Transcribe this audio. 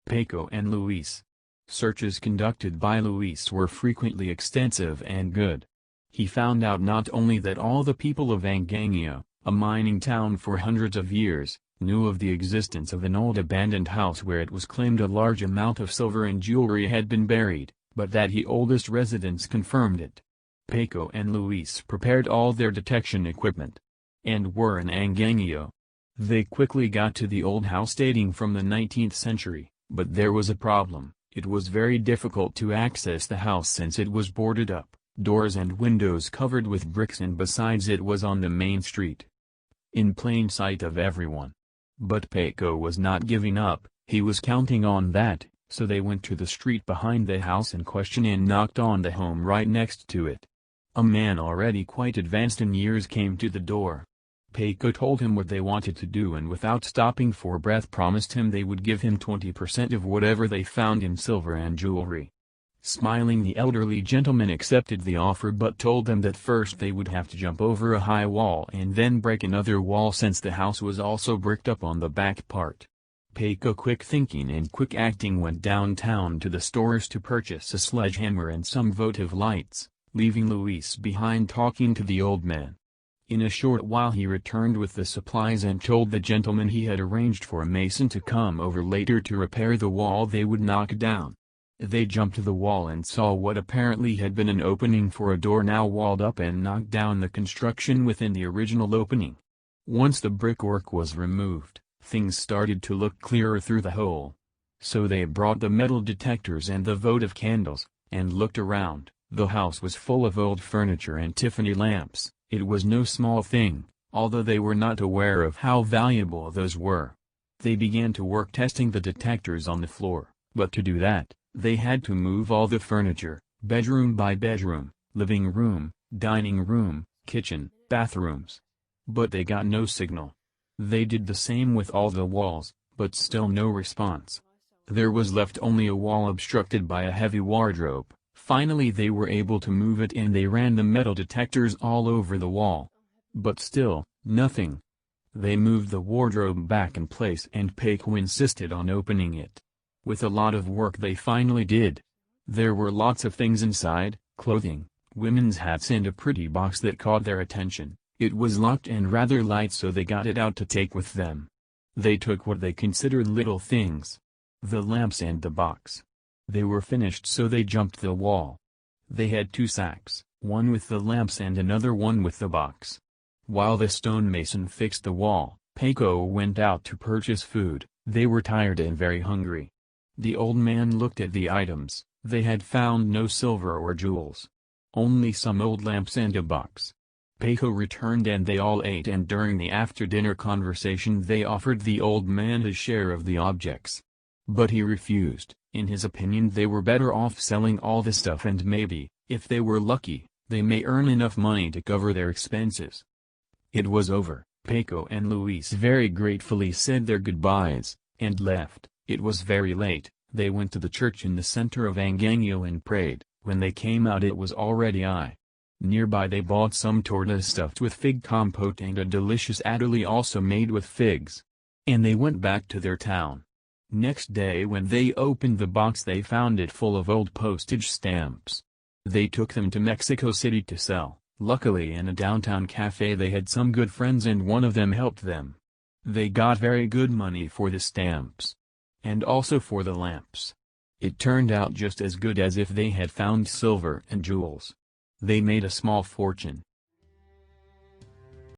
Paco and Luis. Searches conducted by Luis were frequently extensive and good. He found out not only that all the people of Angangueo, a mining town for hundreds of years, knew of the existence of an old abandoned house where it was claimed a large amount of silver and jewelry had been buried, but that the oldest residents confirmed it. Paco and Luis prepared all their detection equipment, and were in Angangueo. They quickly got to the old house dating from the 19th century, but there was a problem. It was very difficult to access the house since it was boarded up, doors and windows covered with bricks, and besides it was on the main street, in plain sight of everyone. But Paco was not giving up. He was counting on that, so they went to the street behind the house in question and knocked on the home right next to it. A man already quite advanced in years came to the door. Paco told him what they wanted to do, and without stopping for breath promised him they would give him 20% of whatever they found in silver and jewelry. Smiling, the elderly gentleman accepted the offer, but told them that first they would have to jump over a high wall and then break another wall since the house was also bricked up on the back part. Paco, quick thinking and quick acting, went downtown to the stores to purchase a sledgehammer and some votive lights, leaving Luis behind talking to the old man. In a short while he returned with the supplies and told the gentleman he had arranged for a mason to come over later to repair the wall they would knock down. They jumped to the wall and saw what apparently had been an opening for a door now walled up, and knocked down the construction within the original opening. Once the brickwork was removed, things started to look clearer through the hole. So they brought the metal detectors and the votive candles, and looked around. The house was full of old furniture and Tiffany lamps. It was no small thing, although they were not aware of how valuable those were. They began to work testing the detectors on the floor, but to do that, they had to move all the furniture, bedroom by bedroom, living room, dining room, kitchen, bathrooms. But they got no signal. They did the same with all the walls, but still no response. There was left only a wall obstructed by a heavy wardrobe. Finally they were able to move it, and they ran the metal detectors all over the wall. But still, nothing. They moved the wardrobe back in place, and Paco insisted on opening it. With a lot of work they finally did. There were lots of things inside: clothing, women's hats, and a pretty box that caught their attention. It was locked and rather light, so they got it out to take with them. They took what they considered little things: the lamps and the box. They were finished, so they jumped the wall. They had 2 sacks, one with the lamps and another one with the box. While the stonemason fixed the wall, Paco went out to purchase food. They were tired and very hungry. The old man looked at the items. They had found no silver or jewels. Only some old lamps and a box. Paco returned and they all ate, and during the after-dinner conversation they offered the old man his share of the objects. But he refused. In his opinion they were better off selling all the stuff, and maybe, if they were lucky, they may earn enough money to cover their expenses. It was over. Paco and Luis very gratefully said their goodbyes, and left. It was very late. They went to the church in the center of Angangueo and prayed. When they came out it was already nearby they bought some tortas stuffed with fig compote and a delicious adderley also made with figs. And they went back to their town. Next day when they opened the box they found it full of old postage stamps. They took them to Mexico City to sell. Luckily in a downtown cafe they had some good friends, and one of them helped them. They got very good money for the stamps. And also for the lamps. It turned out just as good as if they had found silver and jewels. They made a small fortune.